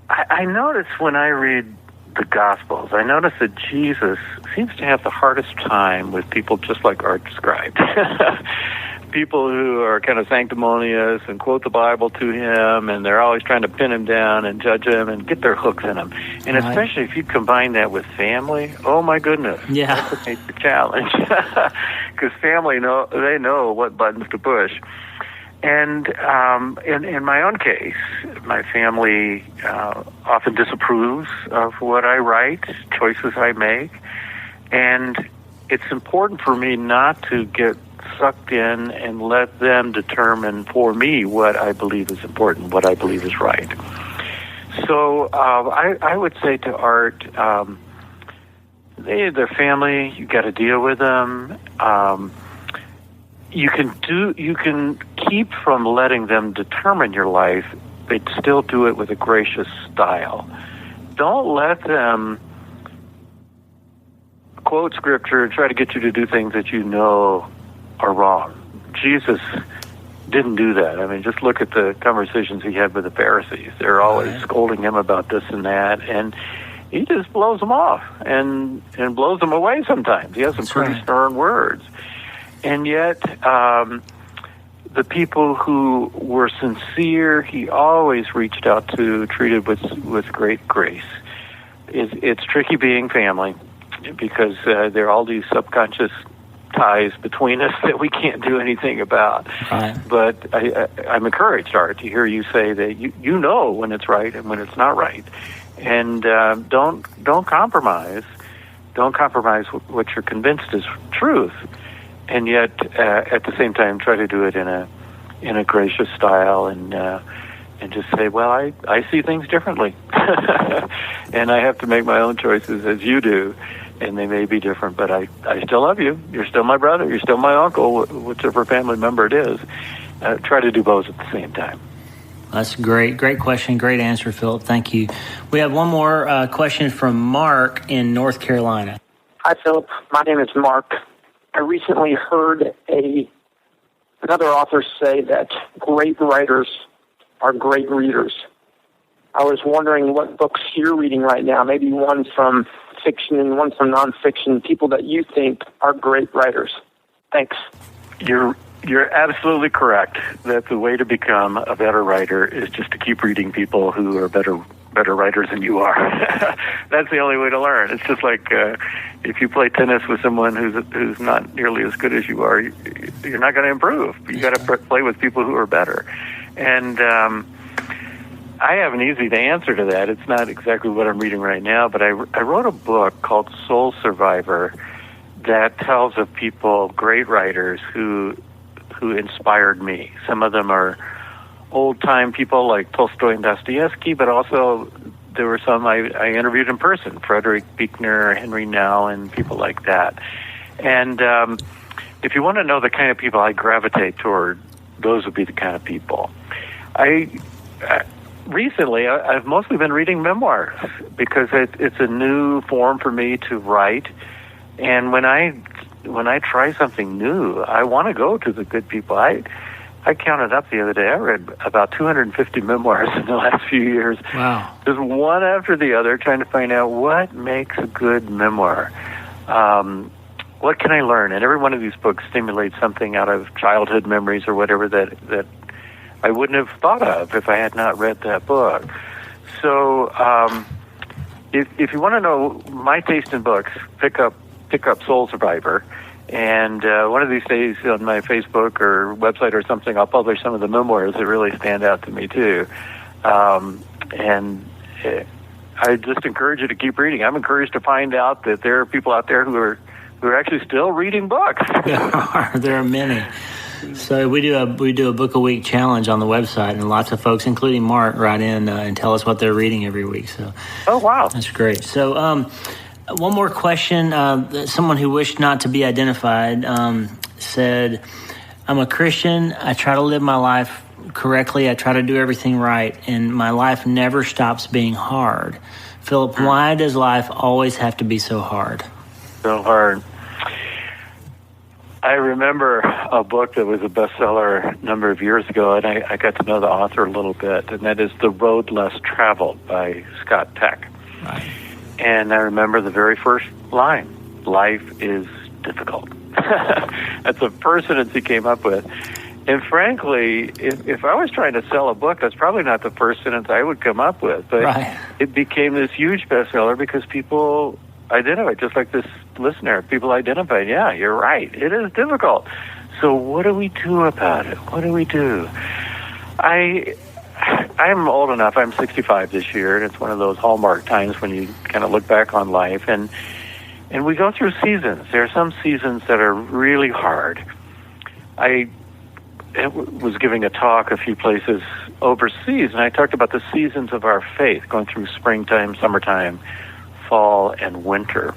I notice when I read the Gospels, I notice that Jesus seems to have the hardest time with people just like Art described. People who are kind of sanctimonious and quote the Bible to him, and they're always trying to pin him down and judge him and get their hooks in him. And especially if you combine that with family, oh my goodness, that's a major challenge. Because family they know what buttons to push. And in my own case, my family often disapproves of what I write, choices I make, and it's important for me not to get sucked in and let them determine for me what I believe is important, what I believe is right. So I would say to Art, their family, you got to deal with them. You can keep from letting them determine your life, but still do it with a gracious style. Don't let them quote scripture and try to get you to do things that you know are wrong. Jesus didn't do that. I mean, just look at the conversations he had with the Pharisees. They're always scolding him about this and that, and he just blows them off and blows them away sometimes. He has some pretty stern words. And yet, the people who were sincere, he always reached out to, treated with great grace. It's tricky being family because there are all these subconscious ties between us that we can't do anything about. Right. But I'm encouraged, Art, to hear you say that you know when it's right and when it's not right, and don't compromise. Don't compromise what you're convinced is truth, and yet at the same time try to do it in a gracious style and just say, well, I see things differently, and I have to make my own choices as you do. And they may be different, but I still love you. You're still my brother. You're still my uncle, whichever family member it is. Try to do both at the same time. That's great. Great question. Great answer, Philip. Thank you. We have one more question from Mark in North Carolina. Hi, Philip. My name is Mark. I recently heard another author say that great writers are great readers. I was wondering what books you're reading right now, maybe one from fiction and one from nonfiction, people that you think are great writers. Thanks. You're absolutely correct that the way to become a better writer is just to keep reading people who are better writers than you are. That's the only way to learn. It's just like if you play tennis with someone who's not nearly as good as you are, you're not going to improve. You got to play with people who are better. And I have an easy answer to that. It's not exactly what I'm reading right now, but I wrote a book called Soul Survivor that tells of people, great writers, who inspired me. Some of them are old-time people like Tolstoy and Dostoevsky, but also there were some I interviewed in person, Frederick Buechner, Henry Nell, and people like that. And if you want to know the kind of people I gravitate toward, those would be the kind of people. Recently, I've mostly been reading memoirs because it's a new form for me to write. And when I try something new, I want to go to the good people. I counted up the other day. I read about 250 memoirs in the last few years. Wow. Just one after the other, trying to find out what makes a good memoir. What can I learn? And every one of these books stimulates something out of childhood memories or whatever that I wouldn't have thought of if I had not read that book. So if you want to know my taste in books, pick up Soul Survivor. And one of these days on my Facebook or website or something, I'll publish some of the memoirs that really stand out to me too. And I just encourage you to keep reading. I'm encouraged to find out that there are people out there who are actually still reading books. There are many. So we do a book a week challenge on the website, and lots of folks, including Mark, write in and tell us what they're reading every week. So, oh wow, that's great. So, one more question. Someone who wished not to be identified said, "I'm a Christian. I try to live my life correctly. I try to do everything right, and my life never stops being hard." Philip, why does life always have to be so hard? So hard. I remember a book that was a bestseller a number of years ago, and I got to know the author a little bit, and that is The Road Less Traveled by Scott Peck. Right. And I remember the very first line, life is difficult. That's the first sentence he came up with. And frankly, if I was trying to sell a book, that's probably not the first sentence I would come up with. But It became this huge bestseller because people identified, just like this listener, people identified, yeah, you're right, it is difficult. So what do we do about it? What do we do? I'm old enough, I'm 65 this year, and it's one of those hallmark times when you kind of look back on life. And we go through seasons. There are some seasons that are really hard. I was giving a talk a few places overseas, and I talked about the seasons of our faith, going through springtime, summertime, fall, and winter.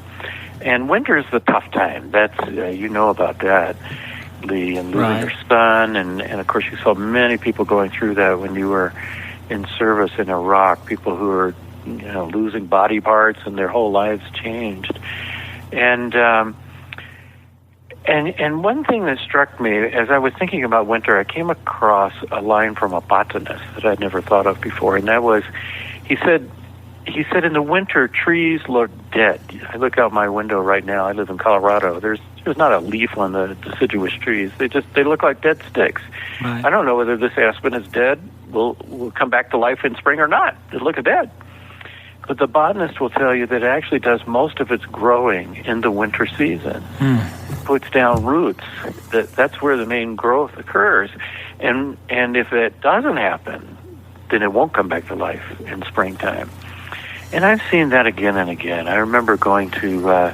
And winter is the tough time. That's you know about that, Lee, and losing your son, and of course you saw many people going through that when you were in service in Iraq, people who are losing body parts and their whole lives changed. And one thing that struck me as I was thinking about winter, I came across a line from a botanist that I'd never thought of before, and that was, he said in the winter trees look dead. I look out my window right now. I live in Colorado. There's not a leaf on the deciduous trees. They look like dead sticks. Right. I don't know whether this aspen is dead, will come back to life in spring or not. It looks dead. But the botanist will tell you that it actually does most of its growing in the winter season. It puts down roots. That's where the main growth occurs. And if it doesn't happen, then it won't come back to life in springtime. And I've seen that again and again. I remember going to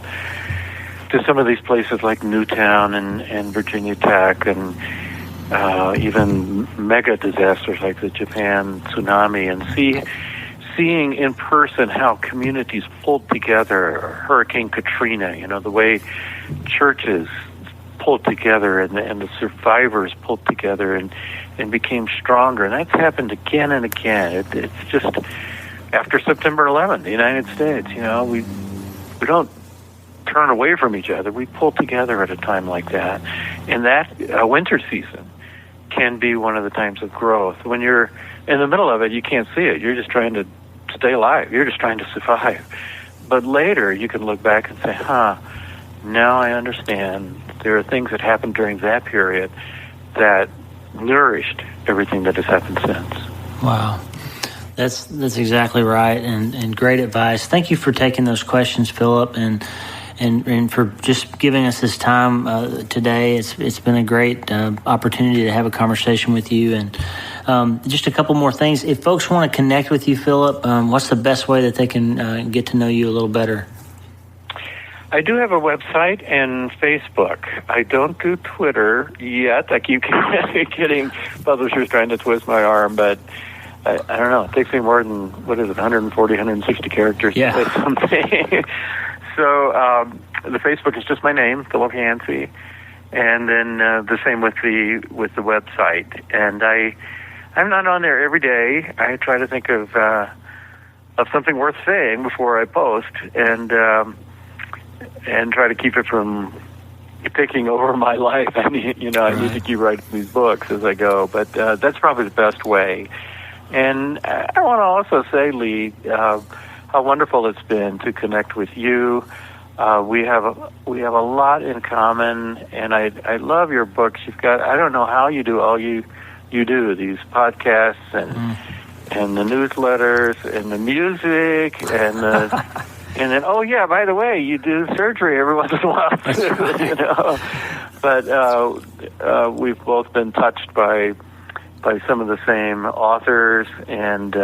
some of these places like Newtown and Virginia Tech, and even mega disasters like the Japan tsunami, and seeing in person how communities pulled together, Hurricane Katrina, the way churches pulled together and the survivors pulled together and became stronger. And that's happened again and again. It's just, after September 11th, the United States, we don't turn away from each other. We pull together at a time like that. And that winter season can be one of the times of growth. When you're in the middle of it, you can't see it. You're just trying to stay alive. You're just trying to survive. But later, you can look back and say, now I understand. There are things that happened during that period that nourished everything that has happened since. Wow. That's exactly right, and great advice. Thank you for taking those questions, Philip, and for just giving us this time today. It's been a great opportunity to have a conversation with you. And just a couple more things. If folks want to connect with you, Philip, what's the best way that they can get to know you a little better? I do have a website and Facebook. I don't do Twitter yet. I keep getting publishers trying to twist my arm, but I don't know. It takes me more than, 140, 160 characters to say something. So the Facebook is just my name, Philip Yancey, and then the same with the website. And I'm not on there every day. I try to think of something worth saying before I post, and try to keep it from taking over my life. I need to keep writing these books as I go, but that's probably the best way. And I want to also say, Lee, how wonderful it's been to connect with you. We have a lot in common, and I love your books. You've got, I don't know how you do all you do, these podcasts and the newsletters and the music and the and then, oh yeah, by the way, you do surgery every once in a while too, But we've both been touched by some of the same authors, and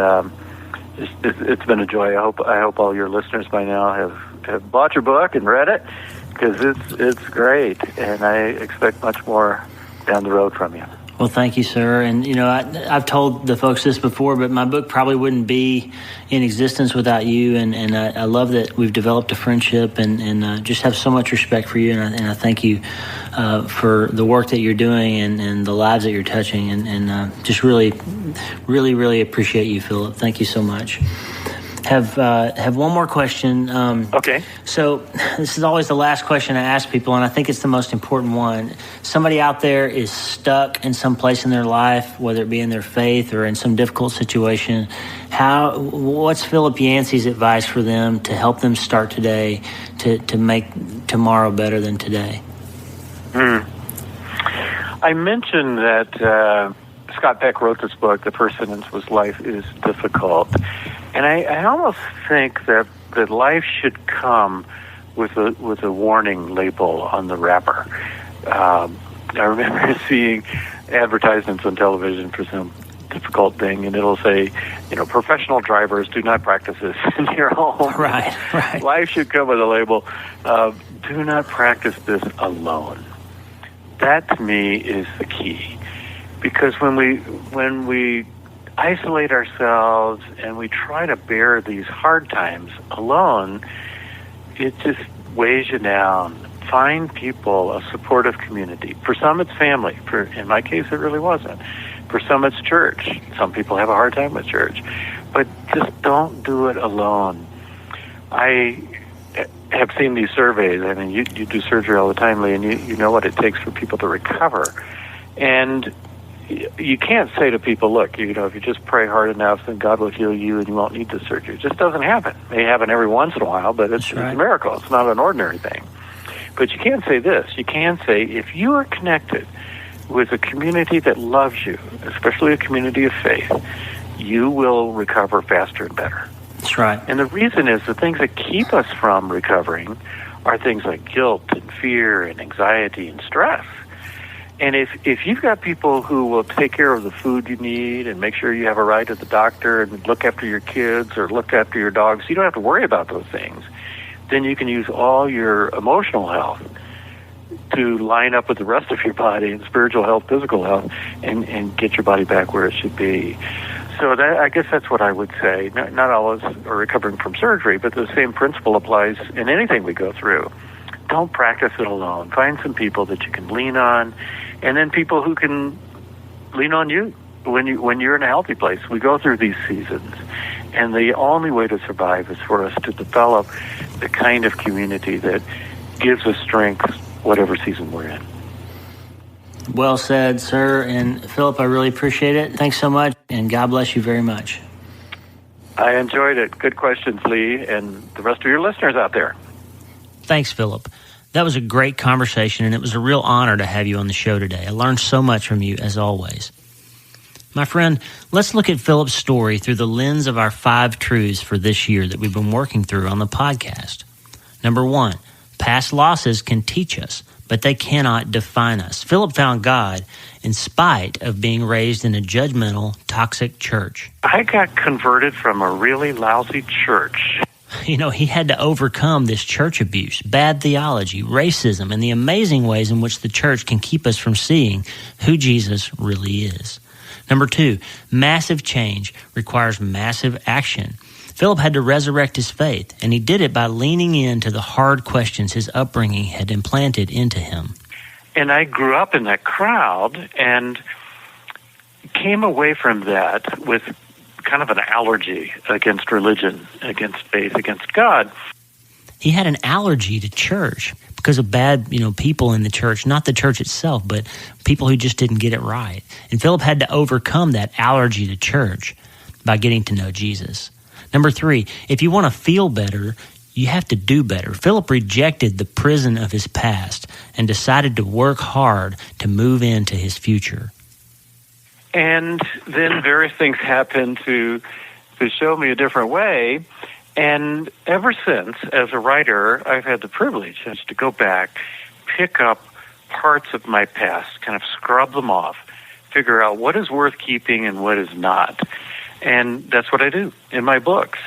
it's been a joy. I hope all your listeners by now have bought your book and read it, because it's great, and I expect much more down the road from you. Well, thank you, sir. And, I've told the folks this before, but my book probably wouldn't be in existence without you. And I love that we've developed a friendship and just have so much respect for you. And I thank you for the work that you're doing and the lives that you're touching. And just really, really, really appreciate you, Philip. Thank you so much. have one more question. Okay. So this is always the last question I ask people, and I think it's the most important one. Somebody out there is stuck in some place in their life, whether it be in their faith or in some difficult situation. What's Philip Yancey's advice for them to help them start today to make tomorrow better than today? I mentioned that Scott Peck wrote this book, The First Sentence Was Life is Difficult. And I almost think that life should come with a warning label on the wrapper. I remember seeing advertisements on television for some difficult thing, and it'll say, professional drivers do not practice this in your home. Right. Life should come with a label, do not practice this alone. That, to me, is the key. Because when we isolate ourselves and we try to bear these hard times alone, it just weighs you down. Find people, a supportive community. For some, it's family. In my case, it really wasn't. For some, it's church. Some people have a hard time with church. But just don't do it alone. I have seen these surveys. I mean, you do surgery all the time, Lee, and you know what it takes for people to recover. And you can't say to people, look, if you just pray hard enough, then God will heal you and you won't need the surgery. It just doesn't happen. It may happen every once in a while, but it's a miracle. It's not an ordinary thing. But you can say this. You can say, if you are connected with a community that loves you, especially a community of faith, you will recover faster and better. That's right. And the reason is the things that keep us from recovering are things like guilt and fear and anxiety and stress. And if you've got people who will take care of the food you need and make sure you have a ride to the doctor and look after your kids or look after your dogs, you don't have to worry about those things, then you can use all your emotional health to line up with the rest of your body and spiritual health, physical health, and get your body back where it should be. So I guess that's what I would say. Not all of us are recovering from surgery, but the same principle applies in anything we go through. Don't practice it alone. Find some people that you can lean on, and then people who can lean on you when you're in a healthy place. We go through these seasons, and the only way to survive is for us to develop the kind of community that gives us strength whatever season we're in. Well said, sir. And Philip, I really appreciate it. Thanks so much, and God bless you very much. I enjoyed it. Good questions, Lee, and the rest of your listeners out there. Thanks, Philip. That was a great conversation, and it was a real honor to have you on the show today. I learned so much from you, as always. My friend, let's look at Philip's story through the lens of our 5 truths for this year that we've been working through on the podcast. Number 1, past losses can teach us, but they cannot define us. Philip found God in spite of being raised in a judgmental, toxic church. I got converted from a really lousy church. He had to overcome this church abuse, bad theology, racism, and the amazing ways in which the church can keep us from seeing who Jesus really is. Number 2, massive change requires massive action. Philip had to resurrect his faith, and he did it by leaning into the hard questions his upbringing had implanted into him. And I grew up in that crowd and came away from that with kind of an allergy against religion, against faith, against God. He had an allergy to church because of bad, people in the church, not the church itself, but people who just didn't get it right. And Philip had to overcome that allergy to church by getting to know Jesus. Number 3, if you want to feel better, you have to do better. Philip rejected the prison of his past and decided to work hard to move into his future. And then various things happened to show me a different way. And ever since, as a writer, I've had the privilege to go back, pick up parts of my past, kind of scrub them off, figure out what is worth keeping and what is not. And that's what I do in my books.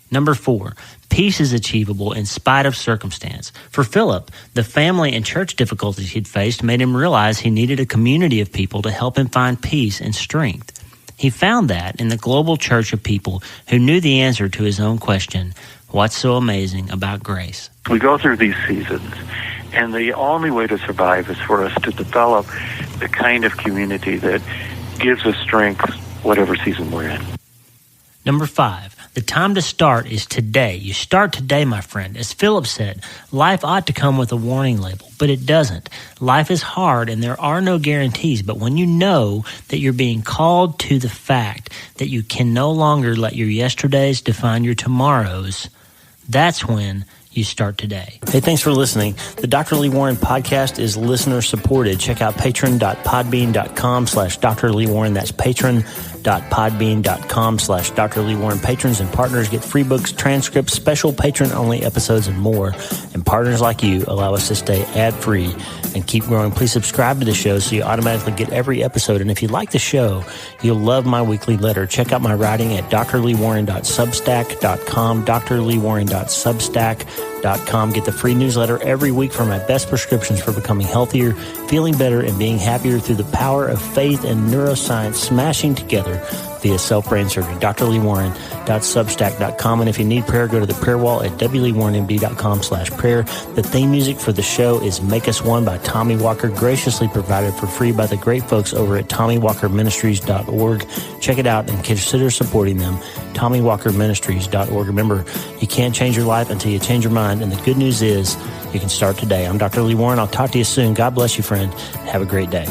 Number 4, peace is achievable in spite of circumstance. For Philip, the family and church difficulties he'd faced made him realize he needed a community of people to help him find peace and strength. He found that in the global church of people who knew the answer to his own question, what's so amazing about grace? We go through these seasons, and the only way to survive is for us to develop the kind of community that gives us strength whatever season we're in. Number 5, the time to start is today. You start today, my friend. As Philip said, life ought to come with a warning label, but it doesn't. Life is hard and there are no guarantees, but when you know that you're being called to the fact that you can no longer let your yesterdays define your tomorrows, that's when you start today. Hey, thanks for listening. The Dr. Lee Warren podcast is listener supported. Check out patron.podbean.com/Dr. Lee Warren. That's patron.podbean.com/Dr. Lee Warren. Patrons and partners get free books, transcripts, special patron-only episodes, and more. And partners like you allow us to stay ad-free and keep growing. Please subscribe to the show so you automatically get every episode. And if you like the show, you'll love my weekly letter. Check out my writing at drleewarren.substack.com, drleewarren.substack.com. Get the free newsletter every week for my best prescriptions for becoming healthier, feeling better, and being happier through the power of faith and neuroscience smashing together via self-brain surgery. drleewarren.substack.com. And if you need prayer, go to the prayer wall at wleewarrenmd.com/prayer. The theme music for the show is Make Us One by Tommy Walker, graciously provided for free by the great folks over at TommyWalkerMinistries.org. Check it out and consider supporting them. TommyWalkerMinistries.org. Remember, you can't change your life until you change your mind, and the good news is you can start today. I'm Dr. Lee Warren. I'll talk to you soon. God bless you, friend. Have a great day.